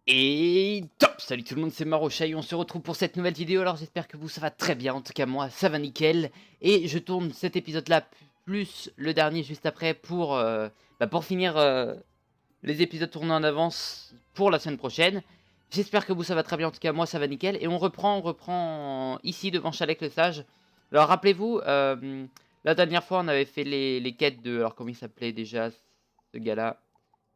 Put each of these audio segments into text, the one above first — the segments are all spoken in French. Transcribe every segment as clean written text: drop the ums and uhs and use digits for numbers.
Et top! Salut tout le monde, c'est Marocha et on se retrouve pour cette nouvelle vidéo. Alors j'espère que vous ça va très bien, en tout cas moi ça va nickel. Et je tourne cet épisode là plus le dernier juste après pour finir les épisodes tournés en avance pour la semaine prochaine. J'espère que vous ça va très bien, en tout cas moi ça va nickel. Et on reprend ici devant Chalec le Sage. Alors rappelez-vous, la dernière fois on avait fait les quêtes de... Alors comment il s'appelait déjà ce gars-là?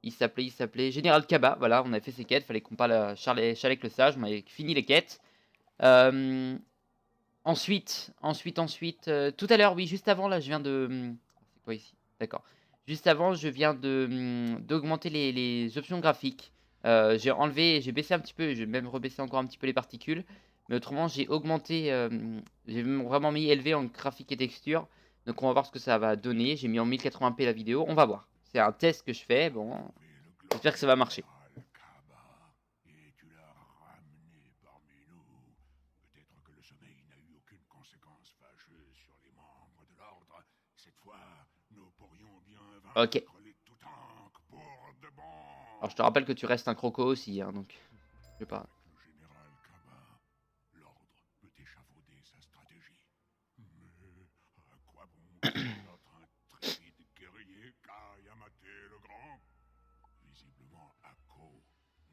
Il s'appelait Général Kaba, voilà, on avait fait ses quêtes, fallait qu'on parle à Chalec le Sage, on avait fini les quêtes. Euh, ensuite, tout à l'heure, oui, juste avant, là, je viens de... C'est quoi ici? D'accord. Juste avant, je viens d'augmenter les options graphiques. J'ai baissé un petit peu, j'ai même rebaissé encore un petit peu les particules. Mais autrement, j'ai augmenté, j'ai vraiment mis élevé en graphique et texture. Donc on va voir ce que ça va donner. J'ai mis en 1080p la vidéo, on va voir. C'est un test que je fais, bon, j'espère que ça va marcher. Et tu l'as ramené parmi nous. Peut-être que le sommeil n'a eu aucune conséquence fâcheuse sur les membres de l'ordre. Cette fois, nous pourrions bien Ok. vaincre les Toutank pour de bon. Alors je te rappelle que tu restes un croco aussi, hein, donc je sais pas. Avec le général Kaba, l'ordre peut échafauder sa stratégie. Mais à quoi bon tuer notre intrépide guerrier Kayamate le Grand? Visiblement, Akko,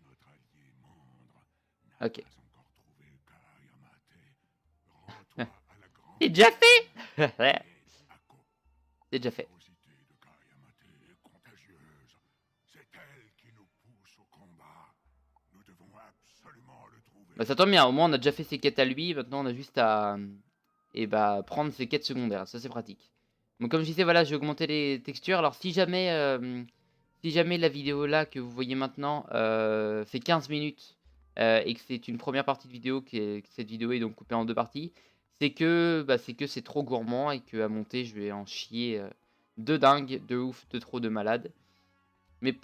notre allié Mandre, n'a Ok. pas encore trouvé Kayamate. Rends-toi à la grande C'est déjà fait. aide Akko. C'est déjà La fait. férocité de Kayamate est contagieuse. C'est elle qui nous pousse au combat. Nous devons absolument le trouver. Bah ça tombe bien, au moins on a déjà fait ses quêtes à lui, maintenant on a juste à prendre ses quêtes secondaires, ça c'est pratique. Donc comme je disais, voilà, j'ai augmenté les textures. Alors si jamais la vidéo là que vous voyez maintenant fait 15 minutes et que c'est une première partie de vidéo, que cette vidéo est donc coupée en deux parties, c'est que c'est trop gourmand et que à monter je vais en chier de dingue, de ouf, de trop de malade. Mais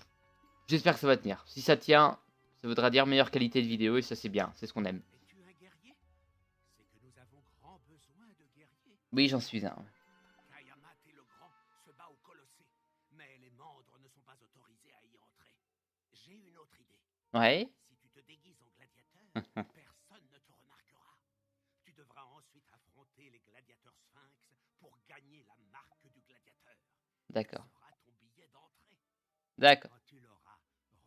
j'espère que ça va tenir. Si ça tient, ça voudra dire meilleure qualité de vidéo et ça c'est bien, c'est ce qu'on aime. Es-tu un guerrier? C'est que nous avons grand besoin de guerriers. Oui, j'en suis un. Kayamate le Grand se bat au Colossé, mais les Mandres ne sont pas autorisés à y entrer. J'ai une autre idée. Ouais. Si tu te déguises en gladiateur, personne ne te remarquera. Tu devras ensuite affronter les gladiateurs sphinx pour gagner la marque du gladiateur. D'accord. Ce sera ton billet d'entrée. D'accord. Quand tu l'auras,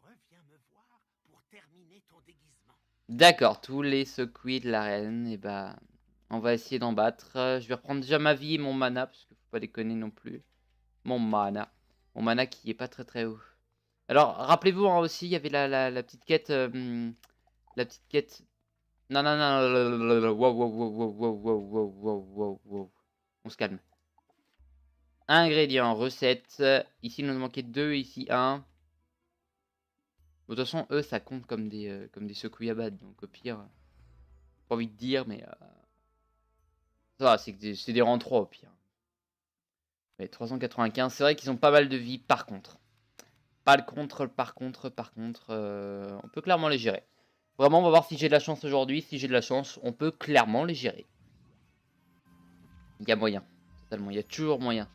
reviens me voir pour terminer ton déguisement. D'accord. Tous les circuits de l'arène, et bah, on va essayer d'en battre. Je vais reprendre déjà ma vie et mon mana, parce qu'il faut pas déconner non plus. Mon mana. Mon mana qui est pas très haut. Alors, rappelez-vous hein, aussi, il y avait la petite quête. La petite quête. Non, non, non. Wow, wow, wow, wow, wow, wow, wow, wow, wow, wow. On se calme. Ingrédients, recette. Ici, il nous manquait 2, ici 1. De toute façon, eux, ça compte comme des secouilles à battre. Donc, au pire, pas envie de dire, mais ça va, c'est des rangs 3 au pire. Mais 395, c'est vrai qu'ils ont pas mal de vie par contre. Par contre, on peut clairement les gérer. Vraiment, on va voir si j'ai de la chance aujourd'hui. Si j'ai de la chance, on peut clairement les gérer. Il y a moyen, totalement. Il y a toujours moyen.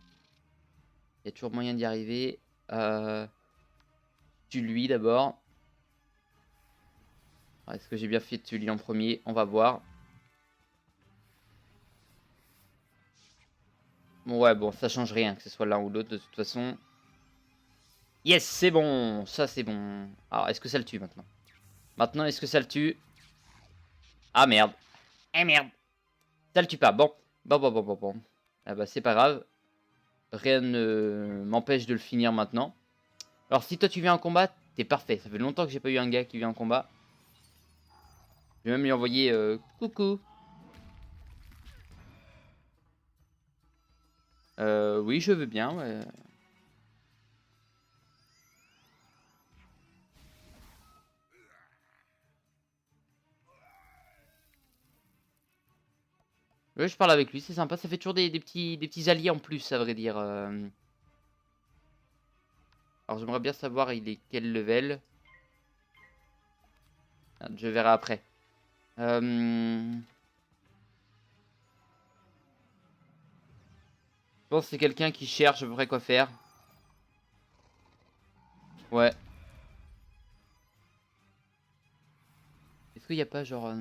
Il y a toujours moyen d'y arriver. Tue lui d'abord. Est-ce que j'ai bien fait de tuer lui en premier? On va voir. Bon, ouais, bon, ça change rien, que ce soit l'un ou l'autre, de toute façon. Yes, c'est bon. Ça, c'est bon. Alors, est-ce que ça le tue maintenant? Maintenant, est-ce que ça le tue? Ah, merde. Eh, merde. Ça le tue pas. Bon. Bon. Ah bah, c'est pas grave. Rien ne m'empêche de le finir maintenant. Alors, si toi, tu viens en combat, t'es parfait. Ça fait longtemps que j'ai pas eu un gars qui vient en combat. Je vais même lui envoyer coucou. Oui, je veux bien, ouais. Ouais, je parle avec lui, c'est sympa. Ça fait toujours des petits alliés en plus, à vrai dire. Alors, j'aimerais bien savoir, il est quel level. Je verrai après. Je pense que c'est quelqu'un qui cherche à peu près quoi faire. Ouais. qu'il n'y a pas genre...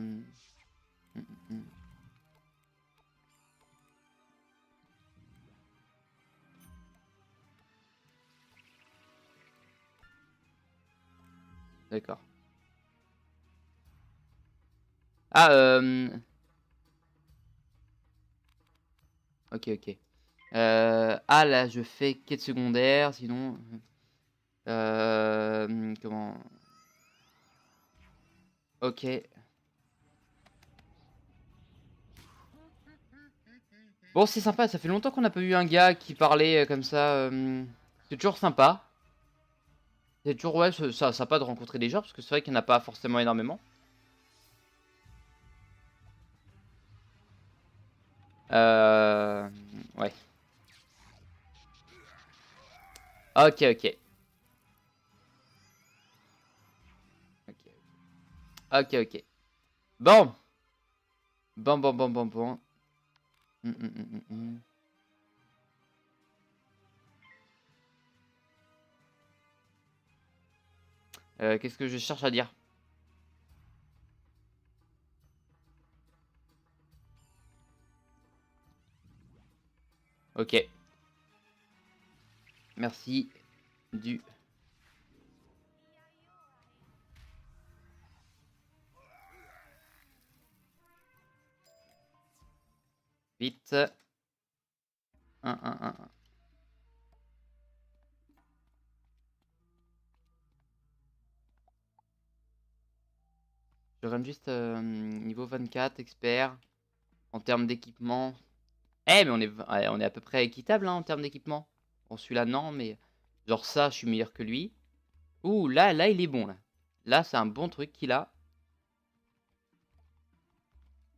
D'accord. Ah, ok, ok. Ah, là, je fais quête secondaire, sinon... comment... Ok. Bon, c'est sympa, ça fait longtemps qu'on n'a pas eu un gars qui parlait comme ça. C'est toujours sympa. C'est toujours, ouais, ça sympa de rencontrer des gens, parce que c'est vrai qu'il n'y en a pas forcément énormément. Ouais. Ok, ok. Ok, ok. Bon. Bon, bon, bon, bon, bon. Qu'est-ce que je cherche à dire? Ok. Merci du... Vite. 1, 1, 1. Je run juste niveau 24, expert. En termes d'équipement. Eh, mais on est à peu près équitable hein, en termes d'équipement. Bon, celui-là, non, mais... Genre ça, je suis meilleur que lui. Ouh, là, il est bon, là. Là, c'est un bon truc qu'il a.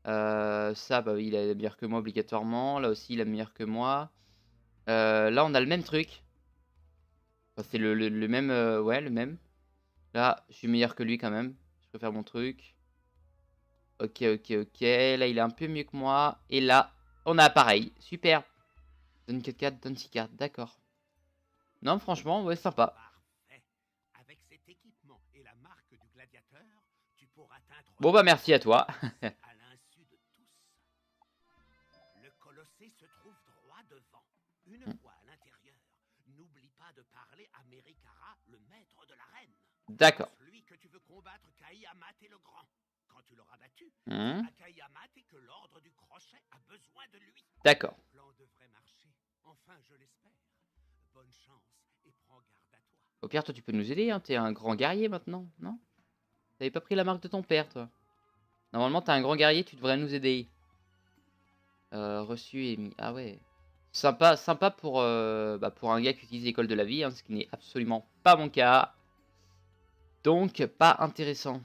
Ça, bah, il est meilleur que moi, obligatoirement. Là aussi, il est meilleur que moi. Là, on a le même truc. Enfin, c'est le même... ouais, le même. Là, je suis meilleur que lui, quand même. Je peux faire mon truc. Ok, ok, ok. Là, il est un peu mieux que moi. Et là, on a pareil. Super. Donne 4, donne 6 cartes. D'accord. Non, franchement, ouais, sympa. Parfait. Avec cet équipement et la marque du gladiateur, tu pourras t'introduire Bon, bah, merci à toi. à l'insu de tous. Le colossé se trouve droit devant. Une fois à l'intérieur, n'oublie pas de parler à Merikara, le maître de l'arène. D'accord. Celui que tu veux combattre Kaiamat le Grand. Quand tu l'auras battu, Mmh. à Kaiamat et que l'ordre du crochet a besoin de lui. D'accord. Le plan devrait marcher. Enfin, je l'espère. Bonne chance et prends garde à toi. Au pire, toi, tu peux nous aider, hein. T'es un grand guerrier maintenant, non? T'avais pas pris la marque de ton père, toi. Normalement, t'es un grand guerrier, tu devrais nous aider. Reçu et mis. Ah ouais. Sympa, sympa pour un gars qui utilise l'école de la vie, hein, ce qui n'est absolument pas mon cas. Donc, pas intéressant.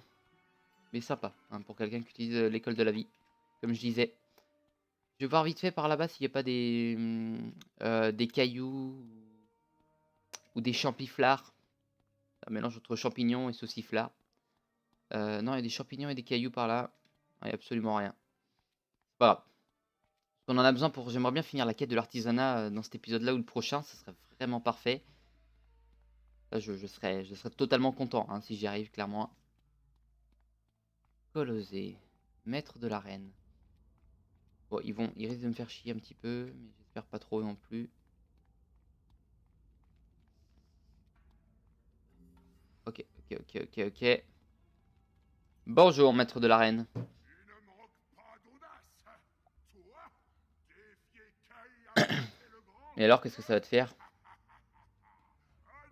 Mais sympa, hein, pour quelqu'un qui utilise l'école de la vie, comme je disais. Je vais voir vite fait par là-bas s'il n'y a pas des cailloux ou des champiflards. Un mélange entre champignons et sauciflard. Non, il y a des champignons et des cailloux par là. Il n'y a absolument rien. C'est pas grave. On en a besoin pour... J'aimerais bien finir la quête de l'artisanat dans cet épisode-là ou le prochain. Ça serait vraiment parfait. Là, je serais totalement content hein, si j'y arrive, clairement. Colossé. Maître de l'arène. Bon, ils risquent de me faire chier un petit peu, mais j'espère pas trop non plus. Ok, ok, ok, ok, ok. Bonjour, maître de l'arène. Tu ne manques pas d'audace. Toi, défier Kaiamat le Grand. Et alors, qu'est-ce que ça va te faire?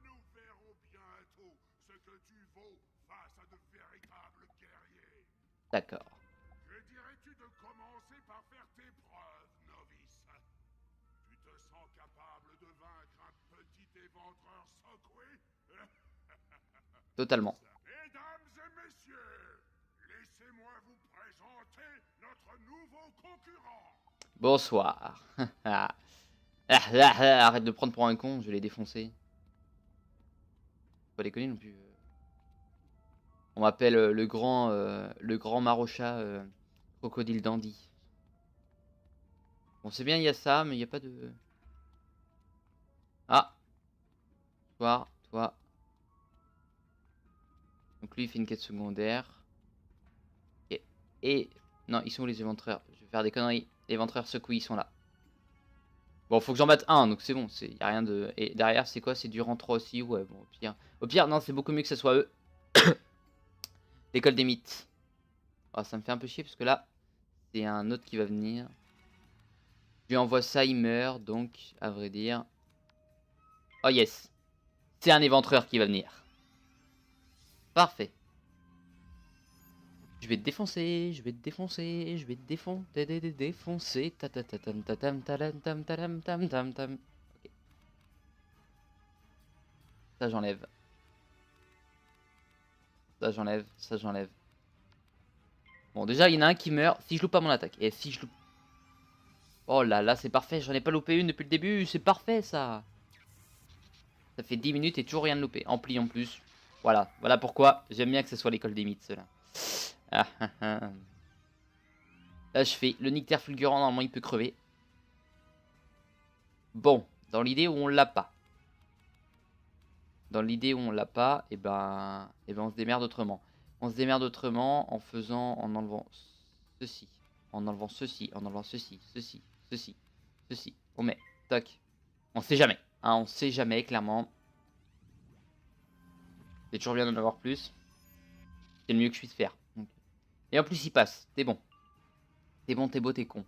Nous verrons bientôt ce que tu vaux face à de véritables guerriers. D'accord. Que dirais-tu de commencer par faire tes preuves, novice? Tu te sens capable de vaincre un petit éventreur secoué? Totalement. Mesdames et messieurs, laissez-moi vous présenter notre nouveau concurrent. Bonsoir. Arrête de prendre pour un con, je vais les défoncer. Faut pas déconner non plus. On m'appelle le grand Marocha Crocodile Dandy. Bon, c'est bien, il y a ça, mais il n'y a pas de... Ah. Toi. Donc lui, il fait une quête secondaire. Et... Non, ils sont où les éventreurs? Je vais faire des conneries. Les éventreurs secoués, ils sont là. Bon, faut que j'en batte un, donc c'est bon. Y a rien de... Et derrière, c'est quoi? C'est du rang 3 aussi? Ouais, bon, au pire. Au pire, non, c'est beaucoup mieux que ce soit eux. L'école des mythes. Oh, ça me fait un peu chier, parce que là, c'est un autre qui va venir. Je lui envoie ça, il meurt, donc, à vrai dire... Oh yes. C'est un éventreur qui va venir. Parfait. Je vais te défoncer, je vais te défoncer, je vais te défoncer. Ta ta ta tam ta tam ta tam tam ta tam tam tam tam. Ok. Ça j'enlève. Ça j'enlève, ça j'enlève. Bon déjà il y en a un qui meurt si je loupe pas mon attaque. Et si je loupe... Oh là là c'est parfait, j'en ai pas loupé une depuis le début, c'est parfait ça. Ça fait 10 minutes et toujours rien de loupé. Ampli en plus. Voilà, voilà pourquoi j'aime bien que ce soit l'école des mythes ceux-là. Ah, ah, ah. Là je fais le Nyctère fulgurant, normalement il peut crever. Bon, dans l'idée où on l'a pas. Dans l'idée où on l'a pas, et ben on se démerde autrement. On se démerde autrement en faisant, en enlevant ceci, en enlevant ceci, en enlevant ceci, ceci, ceci, ceci. On met, toc. On sait jamais, hein, on sait jamais, clairement. C'est toujours bien d'en avoir plus. C'est le mieux que je puisse faire. Et en plus il passe, t'es bon. T'es bon, t'es beau, t'es con.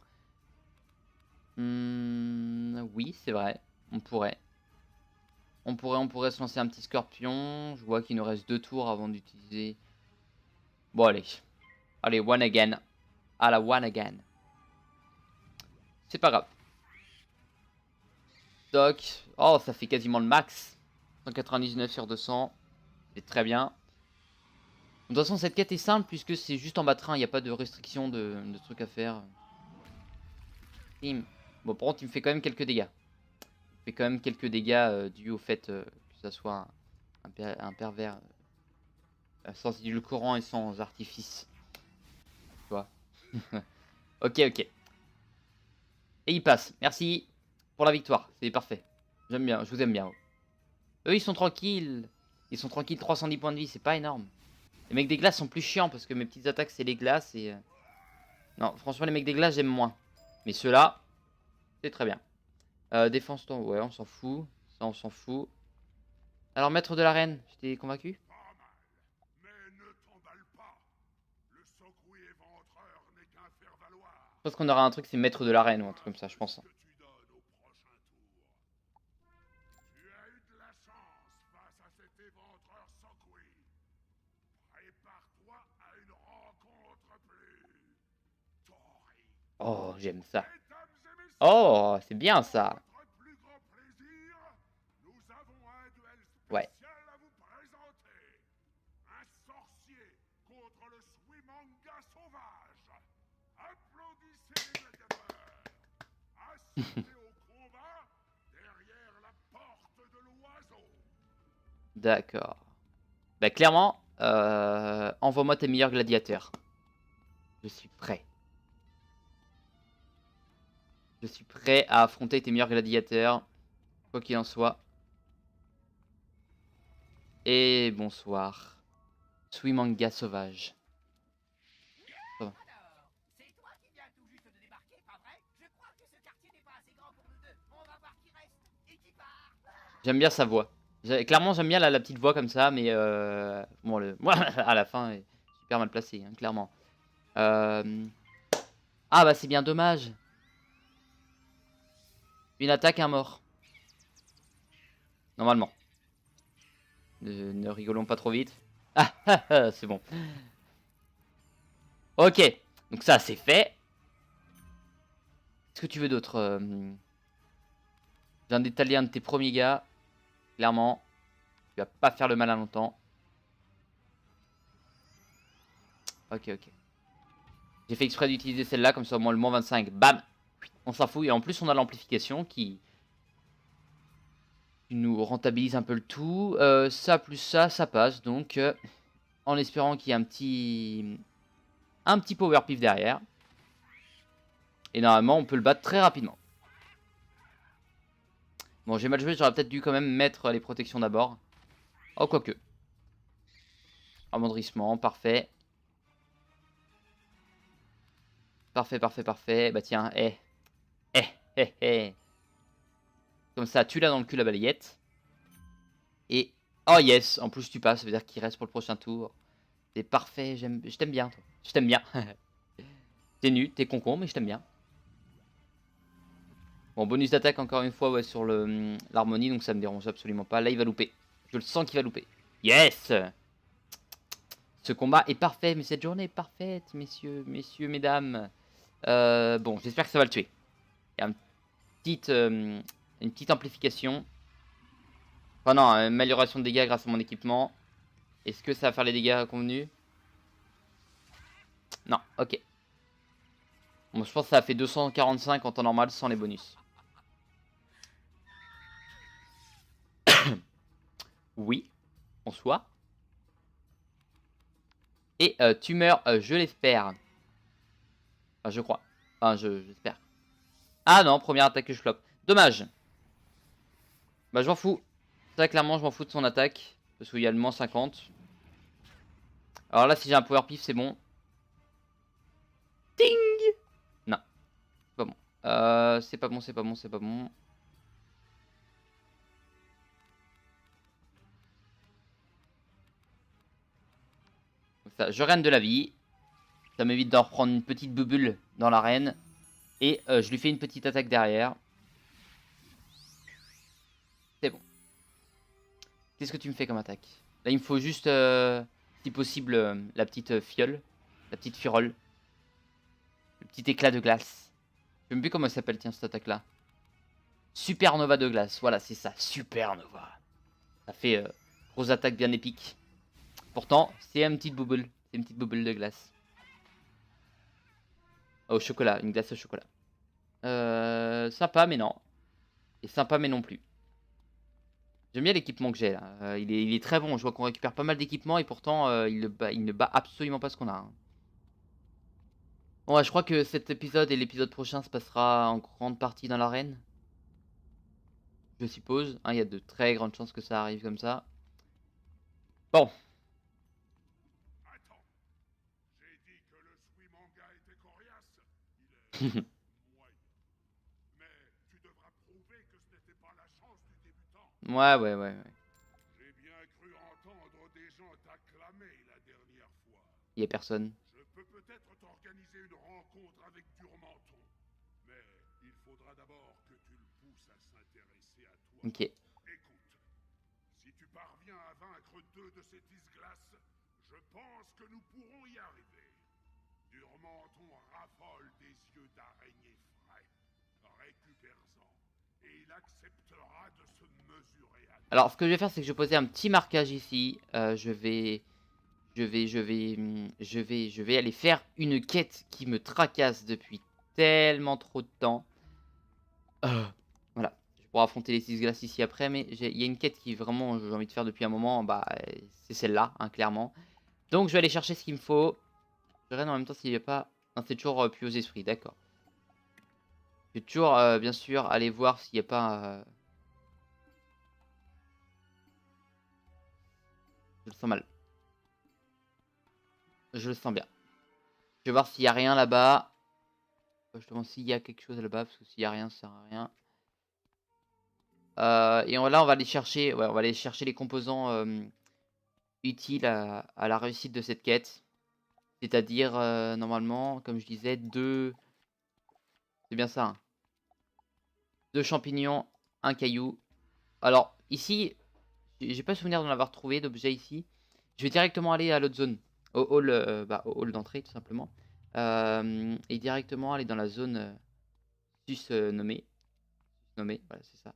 Oui, c'est vrai, on pourrait. On pourrait se lancer un petit scorpion. Je vois qu'il nous reste 2 tours avant d'utiliser... Bon, allez. Allez, one again. À la one again. C'est pas grave. Doc. Oh, ça fait quasiment le max. 199 sur 200. C'est très bien. De toute façon, cette quête est simple puisque c'est juste en battre un. Il n'y a pas de restriction de trucs à faire. Bon, par contre, il me fait quand même quelques dégâts. Il fait quand même quelques dégâts dû au fait que ça soit un pervers... sans édulcorant et sans artifice. Tu vois. Ok, ok. Et il passe. Merci pour la victoire. C'est parfait. J'aime bien. Je vous aime bien. Eux, ils sont tranquilles. Ils sont tranquilles. 310 points de vie. C'est pas énorme. Les mecs des glaces sont plus chiants parce que mes petites attaques, c'est les glaces. Et non, franchement, les mecs des glaces, j'aime moins. Mais ceux-là, c'est très bien. Défense, toi. Ouais, on s'en fout. Ça, on s'en fout. Alors, maître de l'arène, je t'ai convaincu? Je pense qu'on aura un truc, c'est maître de l'arène ou un truc comme ça, je pense. Oh, j'aime ça. Oh, c'est bien ça. Ouais. D'accord. Bah clairement, envoie-moi tes meilleurs gladiateurs. Je suis prêt. Je suis prêt à affronter tes meilleurs gladiateurs, quoi qu'il en soit. Et bonsoir. Swimanga sauvage. Oh. J'aime bien sa voix. Clairement, j'aime bien la petite voix comme ça, mais bon, moi, à la fin, est super mal placé, hein, clairement. Ah bah c'est bien dommage. Une attaque, un mort. Normalement. Ne rigolons pas trop vite. Ah, c'est bon. Ok, donc ça c'est fait. Qu'est-ce que tu veux d'autre Je viens d'étaler un de tes premiers gars. Clairement, tu vas pas faire le malin longtemps. Ok, ok. J'ai fait exprès d'utiliser celle-là, comme ça au moins le moins 25. Bam, on s'en fout. Et en plus, on a l'amplification qui nous rentabilise un peu le tout. Ça plus ça passe. Donc, en espérant qu'il y ait un petit power pif derrière. Et normalement, on peut le battre très rapidement. Bon, j'ai mal joué, j'aurais peut-être dû quand même mettre les protections d'abord. Oh, quoique. Amendrissement, parfait. Parfait, parfait, parfait. Bah tiens, Comme ça, tu l'as dans le cul la balayette. Et... Oh yes, en plus tu passes, ça veut dire qu'il reste pour le prochain tour. C'est parfait, je t'aime bien, toi. Je t'aime bien. T'es nu, t'es concon, mais je t'aime bien. Bon, bonus d'attaque encore une fois ouais, sur l'harmonie, donc ça me dérange absolument pas. Là, il va louper. Je le sens qu'il va louper. Yes! Ce combat est parfait, mais cette journée est parfaite, messieurs, mesdames. Bon, j'espère que ça va le tuer. Il y a une petite amplification. Enfin non, amélioration de dégâts grâce à mon équipement. Est-ce que ça va faire les dégâts convenus? Non, ok. Bon, je pense que ça a fait 245 en temps normal sans les bonus. Oui, en soi. Et tu meurs, je l'espère. Enfin, je crois. Enfin, j'espère. Ah non, première attaque que je floppe. Dommage. Bah, je m'en fous. Ça, clairement, je m'en fous de son attaque. Parce qu'il y a le moins 50. Alors là, si j'ai un power pif, c'est bon. Ting! Non. C'est pas bon. C'est pas bon, c'est pas bon, c'est pas bon. Ça, je règne de la vie. Ça m'évite d'en reprendre une petite bubule dans l'arène. Et je lui fais une petite attaque derrière. C'est bon. Qu'est-ce que tu me fais comme attaque? Là, il me faut juste, si possible, la petite fiole. La petite furole. Le petit éclat de glace. Je sais même plus comment elle s'appelle, tiens, cette attaque-là. Supernova de glace. Voilà, c'est ça. Supernova. Ça fait grosse attaque bien épique. Pourtant, c'est une petite bubble. C'est une petite bubble de glace. Au chocolat. Une glace au chocolat. Sympa, mais non. Et sympa, mais non plus. J'aime bien l'équipement que j'ai là. Il est très bon. Je vois qu'on récupère pas mal d'équipements et pourtant il ne bat absolument pas ce qu'on a. Hein. Bon, ouais, je crois que cet épisode et l'épisode prochain se passera en grande partie dans l'arène. Je suppose. Hein, il y a de très grandes chances que ça arrive comme ça. Bon. Attends. J'ai dit que le Suimanga était coriace. Il est moyen. Mais tu devras prouver que ce n'était pas la chance du débutant. Ouais. J'ai bien cru entendre des gens t'acclamer la dernière fois. Il y a personne. Je peux peut-être t'organiser une rencontre avec Durmenton. Mais il faudra d'abord que tu le pousses à s'intéresser à toi. Ok. Écoute, si tu parviens à vaincre 2 de ces tisses-glaces, je pense que nous pourrons y arriver. Durmenton raffole des yeux d'araignée frais. Récupère-en, et il acceptera de se mesurer à toi. Alors, ce que je vais faire, c'est que je vais poser un petit marquage ici. Je vais aller faire une quête qui me tracasse depuis tellement trop de temps. Voilà. Je pourrai affronter les 6 glaces ici après, mais il y a une quête qui vraiment j'ai envie de faire depuis un moment. Bah, c'est celle-là, hein, clairement. Donc, je vais aller chercher ce qu'il me faut. Je regarde en même temps s'il n'y a pas... Non, c'est toujours plus aux esprits, d'accord. Je vais toujours, bien sûr, aller voir s'il n'y a pas... Je le sens mal. Je le sens bien. Je vais voir s'il n'y a rien là-bas. Je demande s'il y a quelque chose là-bas, parce que s'il n'y a rien, ça sert à rien. Et là, on va aller chercher, ouais, on va aller chercher les composants utiles à la réussite de cette quête. C'est-à-dire, normalement, comme je disais, 2... C'est bien ça. Hein. 2 champignons, 1 caillou. Alors, ici, j'ai pas souvenir d'en avoir trouvé d'objet ici. Je vais directement aller à l'autre zone. Au hall, au hall d'entrée, tout simplement. Et directement aller dans la zone nommée. Voilà, c'est ça.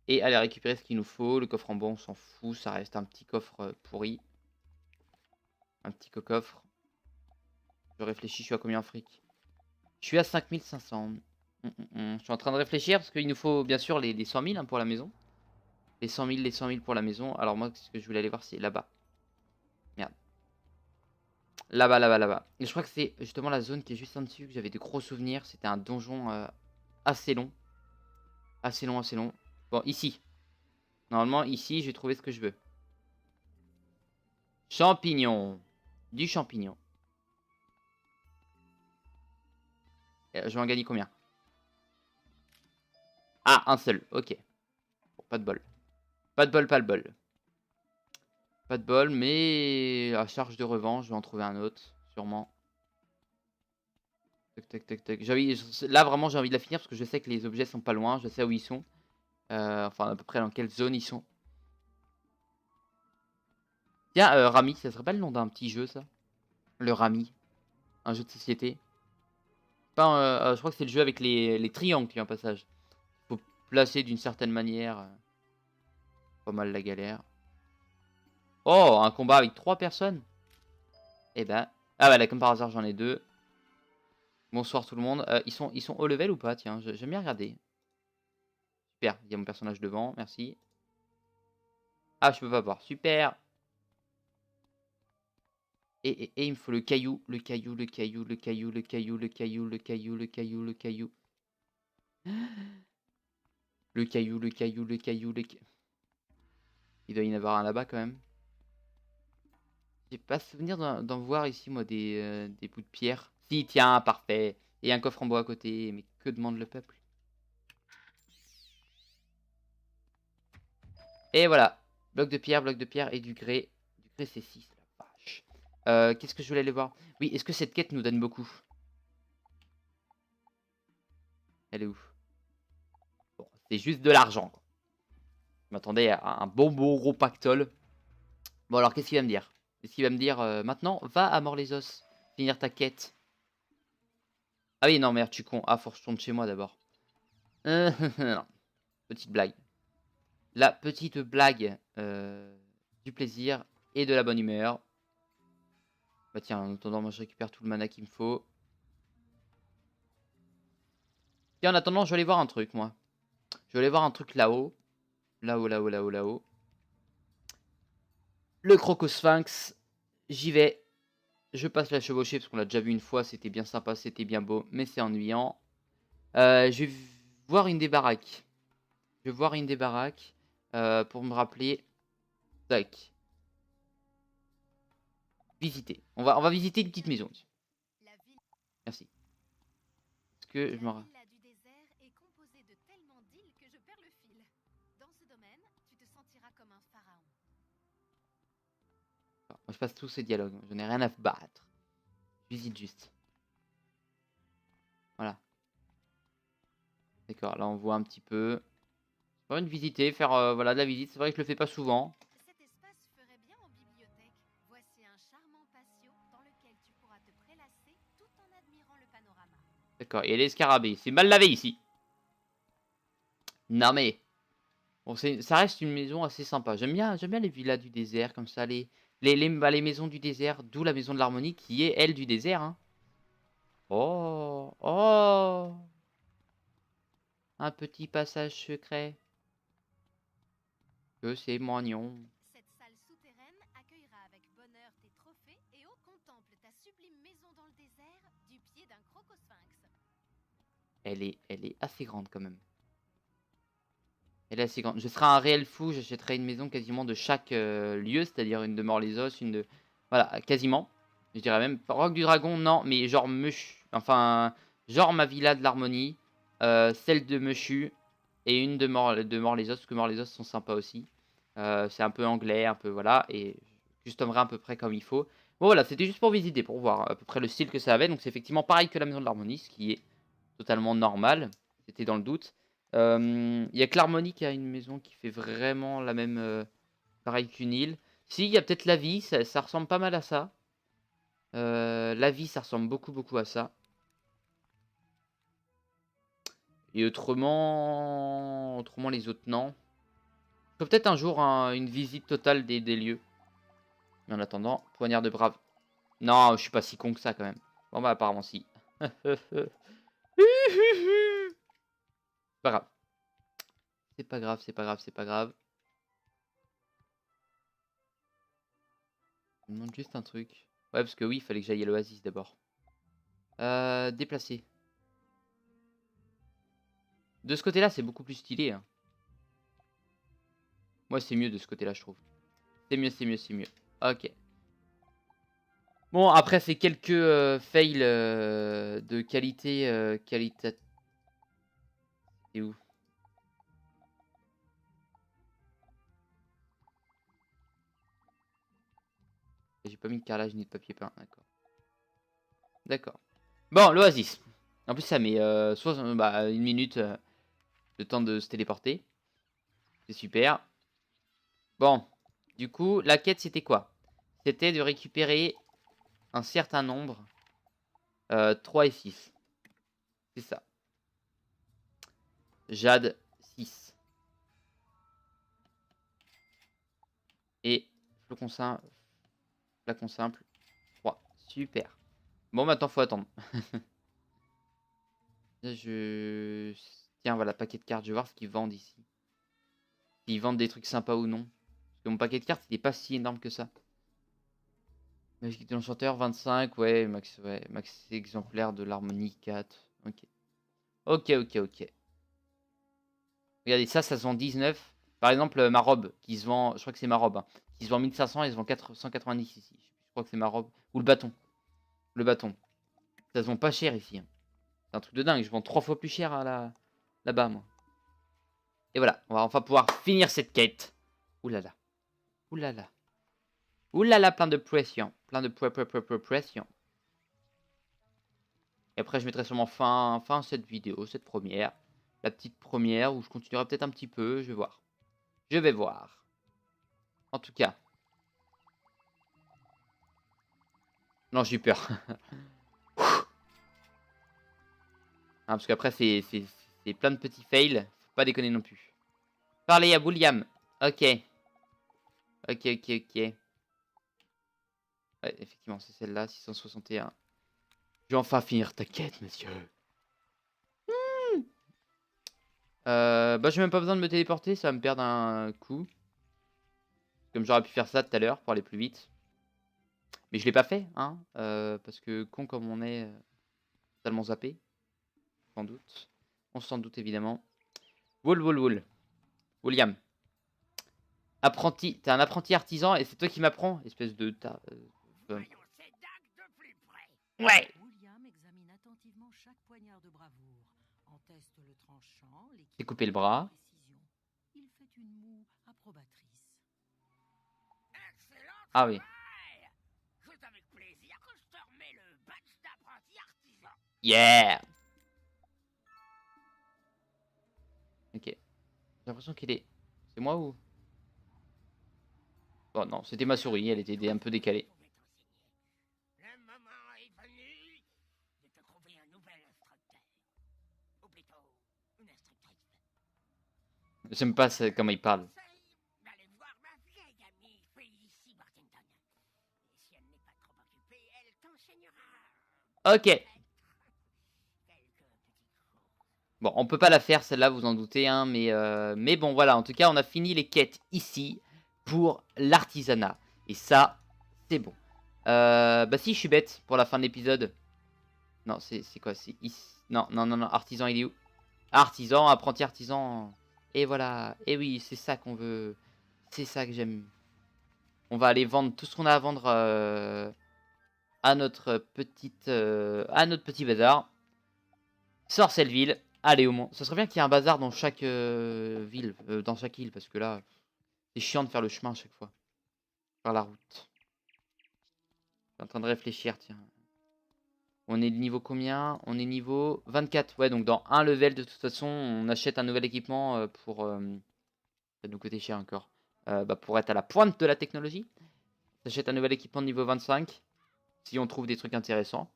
Et aller récupérer ce qu'il nous faut. Le coffre en bois, on s'en fout. Ça reste un petit coffre pourri. Un petit coffre. Je réfléchis, je suis à combien en fric? Je suis à 5500. Je suis en train de réfléchir parce qu'il nous faut bien sûr les 100 000 hein, pour la maison. Les 100 000 pour la maison. Alors moi, ce que je voulais aller voir, c'est là-bas. Merde. Là-bas. Et je crois que c'est justement la zone qui est juste en dessus que j'avais de gros souvenirs. C'était un donjon assez long. Assez long. Bon, ici. Normalement, ici, j'ai trouvé ce que je veux. Champignon. Du champignon. Je vais en gagner combien? Ah, un seul, ok. Bon, pas de bol. Pas de bol, pas de bol. Pas de bol, mais à charge de revanche, je vais en trouver un autre, sûrement. Tac, tac, tac, tac. Là, vraiment, j'ai envie de la finir parce que je sais que les objets sont pas loin. Je sais où ils sont. Enfin, à peu près dans quelle zone ils sont. Tiens, Rami, ça serait pas le nom d'un petit jeu, ça? Le Rami. Un jeu de société. Pas, je crois que c'est le jeu avec les triangles qui est en passage. Faut placer d'une certaine manière. Pas mal la galère. Oh, un combat avec 3 personnes. Eh ben. Ah bah là, comme par hasard, j'en ai 2. Bonsoir tout le monde. Ils sont haut level ou pas? Tiens, j'aime bien regarder. Super, il y a mon personnage devant, merci. Ah, je peux pas voir. Super. Et il me faut le caillou, le caillou, le caillou, le caillou, le caillou, le caillou, le caillou, le caillou, le caillou. Le caillou, le caillou, le caillou, le caillou. Il doit y en avoir un là-bas quand même. J'ai pas souvenir d'en voir ici, moi, des bouts de pierre. Si, tiens, parfait. Et un coffre en bois à côté. Mais que demande le peuple? Et voilà. Bloc de pierre et du grès. Du grès, c'est 6, la vache. Qu'est-ce que je voulais aller voir? Oui, est-ce que cette quête nous donne beaucoup? Elle est où? Bon, c'est juste de l'argent, quoi. Je m'attendais à un bon gros pactole. Bon, alors, qu'est-ce qu'il va me dire? Qu'est-ce qu'il va me dire maintenant? Va à Mort-les-Os. Finir ta quête. Ah oui, non, merde, tu con. Ah, faut que je tourne chez moi d'abord. Non. Petite blague. La petite blague du plaisir et de la bonne humeur. Bah tiens, en attendant, moi je récupère tout le mana qu'il me faut. Et en attendant, je vais aller voir un truc, moi. Je vais aller voir un truc là-haut. Là-haut, là-haut, là-haut, là-haut. Le Crocosphinx. J'y vais. Je passe la chevauchée parce qu'on l'a déjà vu une fois. C'était bien sympa, c'était bien beau, mais c'est ennuyant. Je vais voir une des baraques. Je vais voir une des baraques pour me rappeler. Tac. Visiter. On va visiter une petite maison. Merci. Est-ce que je me rappelle? La villa du désert est composée de tellement d'îles que je perds le fil. Dans ce domaine, tu te sentiras comme un pharaon. Moi, je passe tous ces dialogues. Je n'ai rien à battre. Je visite juste. Voilà. D'accord, là on voit un petit peu. J'ai envie de visiter, faire voilà, de la visite. C'est vrai que je le fais pas souvent. Cet espace ferait bien en bibliothèque. Voici un charmant patio dans lequel tu pourras te prélasser tout en admirant le panorama. D'accord, et les scarabées. C'est mal lavé ici. Non mais. Bon, ça reste une maison assez sympa. J'aime bien les villas du désert, comme ça, les maisons du désert, d'où la maison de l'harmonie, qui est, elle, du désert. Hein. Oh, oh. Un petit passage secret. Que c'est mignon. Cette salle souterraine accueillera avec bonheur tes trophées et au contemple ta sublime maison dans le désert du pied d'un crocosphinx. Elle est assez grande quand même. Elle est assez grande. Je serais un réel fou, j'achèterais une maison quasiment de chaque lieu, c'est-à-dire une de Mort-les-Os, une de... Voilà, quasiment. Je dirais même Roc du Dragon, non, mais genre enfin, genre ma villa de l'harmonie, celle de Mushu, et une de Mort-les-Os, parce que Mort-les-Os sont sympas aussi. C'est un peu anglais, un peu voilà, et je customerais à peu près comme il faut. Bon voilà, c'était juste pour visiter, pour voir à peu près le style que ça avait. Donc c'est effectivement pareil que la maison de l'harmonie, ce qui est totalement normal. C'était dans le doute. Il y a que l'harmonie qui a une maison qui fait vraiment la même, pareil qu'une île. Si, il y a peut-être la vie, ça ressemble pas mal à ça. La vie, ça ressemble beaucoup à ça. Et autrement les autres, non. Faut peut-être un jour une visite totale des lieux. Mais en attendant, poignard de brave. Non, je suis pas si con que ça quand même. Bon bah apparemment si. Pas grave. C'est pas grave, c'est pas grave, c'est pas grave. Je me demande juste un truc. Ouais, parce que oui, il fallait que j'aille à l'oasis d'abord. Déplacer. De ce côté-là, c'est beaucoup plus stylé. Hein. Moi, c'est mieux de ce côté-là, je trouve. C'est mieux, c'est mieux, c'est mieux. Ok. Bon, après, c'est quelques fails de qualité. C'est où? J'ai pas mis de carrelage ni de papier peint. D'accord. D'accord. Bon, l'Oasis. En plus, ça met 1 minute de temps de se téléporter. C'est super. Bon. Du coup, la quête, c'était quoi? C'était de récupérer un certain nombre. 3 et 6. C'est ça. Jade 6. Et flacon simple 3. Super. Bon, maintenant, faut attendre. Tiens, voilà, paquet de cartes. Je vais voir ce qu'ils vendent ici. S'ils vendent des trucs sympas ou non. Parce que mon paquet de cartes, il est pas si énorme que ça. Magique de l'enchanteur, 25. Ouais, max exemplaire de l'harmonie, 4. Ok. Ok. Regardez, ça se vend 19. Par exemple, ma robe, qui se vend... Je crois que c'est ma robe. Hein, qui se vend 1500 et se vend 490 ici. Je crois que c'est ma robe. Ou le bâton. Le bâton. Ça se vend pas cher ici. Hein. C'est un truc de dingue. Je vends 3 fois plus cher à là-bas, moi. Et voilà. On va enfin pouvoir finir cette quête. Oulala. Oulala. Oulala, plein de pression. Plein de pression. Et après, je mettrai sûrement fin à cette vidéo, cette première. La petite première où je continuerai peut-être un petit peu. Je vais voir. Je vais voir. En tout cas. Non, j'ai eu peur. Hein, parce qu'après, c'est plein de petits fails. Faut pas déconner non plus. Parlez à William. Ok. Ok. Ouais, effectivement, c'est celle-là, 661. Je vais enfin finir ta quête, monsieur. Bah, j'ai même pas besoin de me téléporter, ça va me perdre un coup. Comme j'aurais pu faire ça tout à l'heure pour aller plus vite. Mais je l'ai pas fait, hein. Parce que con comme on est, totalement zappé. Sans doute. On s'en doute évidemment. Wool. William. Apprenti. T'es un apprenti artisan et c'est toi qui m'apprends, espèce de Voyons ces dagues de plus près. Ouais. William examine attentivement chaque poignard de bravoure. En teste le tranchant, C'est couper le bras. précision. Il fait une moue approbatrice. Excellent Ah oui. travail. C'est avec plaisir que je te remets le badge d'apprenti artisan. Yeah. Ok. J'ai l'impression qu'il est... C'est moi ou... Bon non, c'était ma souris, elle était un peu décalée. Le moment est venu de te trouver un nouvel instructeur. Ou plutôt, une instructrice. J'aime pas comment il parle. D'aller voir ma vieille amie Felicity Bartington. Et si elle n'est pas trop occupée, elle t'enseignera. Ok. Quelques petites choses. Bon, on peut pas la faire celle-là, vous en doutez, hein, mais bon, voilà. En tout cas, on a fini les quêtes ici pour l'artisanat. Et ça, c'est bon. Bah si, je suis bête pour la fin de l'épisode. Non, c'est quoi? C'est ici. Non, artisan, il est où? Artisan, apprenti artisan. Et voilà. Et oui, c'est ça qu'on veut. C'est ça que j'aime. On va aller vendre tout ce qu'on a à vendre à notre petit bazar. Sorcelleville. Allez, au moins. Ça serait bien qu'il y ait un bazar dans chaque ville, dans chaque île, parce que là, c'est chiant de faire le chemin à chaque fois. Faire la route. Je suis en train de réfléchir, tiens. On est de niveau combien? On est niveau 24. Ouais, donc dans un level, de toute façon, on achète un nouvel équipement pour... ça va nous coûter cher encore. Pour être à la pointe de la technologie. On achète un nouvel équipement de niveau 25. Si on trouve des trucs intéressants.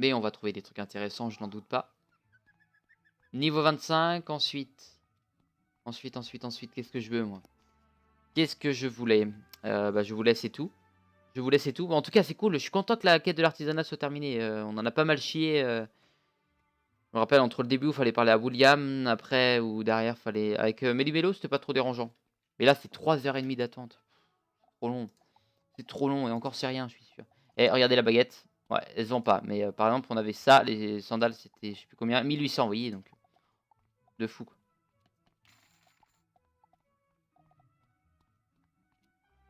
Mais on va trouver des trucs intéressants, je n'en doute pas. Niveau 25, ensuite, qu'est-ce que je veux, moi? Qu'est-ce que je voulais? Je vous laisse et tout. Bon, en tout cas, c'est cool. Je suis content que la quête de l'artisanat soit terminée. On en a pas mal chié. Je me rappelle, entre le début où il fallait parler à William, après, ou derrière, fallait... Avec Melibello, c'était pas trop dérangeant. Mais là, c'est 3h30 d'attente. Trop long. C'est trop long, et encore c'est rien, je suis sûr. Et regardez la baguette. Ouais, elles se vendent pas. Mais par exemple, on avait ça, les sandales, c'était, je sais plus combien, 1800, vous voyez, donc... De fou, quoi.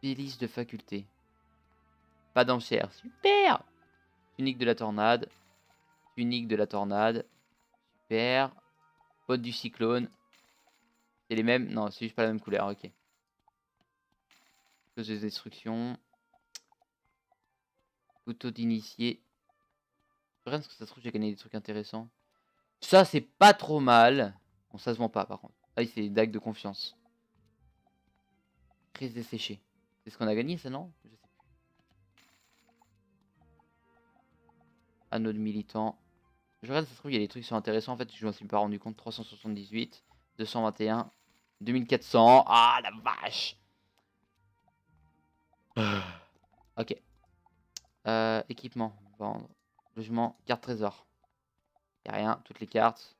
Délice de faculté. Pas d'enchère. Super. Tunique de la tornade. Tunique de la tornade. Super. Botte du cyclone. C'est les mêmes? Non, c'est juste pas la même couleur. Ok. Chose de destruction. Couteau d'initié. Je regarde parce que ça se trouve, j'ai gagné des trucs intéressants. Ça, c'est pas trop mal. Bon, ça se vend pas par contre. Ah oui, c'est une dague de confiance. Crise desséchée. C'est ce qu'on a gagné, ça, non? Je sais plus. Anneau de militant. Je regarde, ça se trouve, il y a des trucs qui sont intéressants. En fait, je m'en suis pas rendu compte. 378, 221, 2400. Ah, la vache! Ok. Équipement. Vendre. Logement. Carte trésor. Y a rien. Toutes les cartes.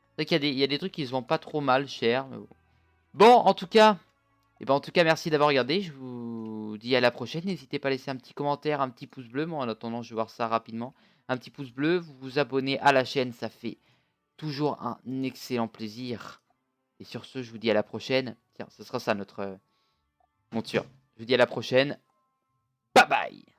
C'est vrai qu'il y a des trucs qui se vendent pas trop mal, cher. Mais bon. Bon, en tout cas. Merci d'avoir regardé. Je vous dis à la prochaine. N'hésitez pas à laisser un petit commentaire, un petit pouce bleu. Moi, en attendant, je vais voir ça rapidement. Un petit pouce bleu. Vous vous abonnez à la chaîne. Ça fait toujours un excellent plaisir. Et sur ce, je vous dis à la prochaine. Tiens, ce sera ça notre monture. Je vous dis à la prochaine. Bye bye!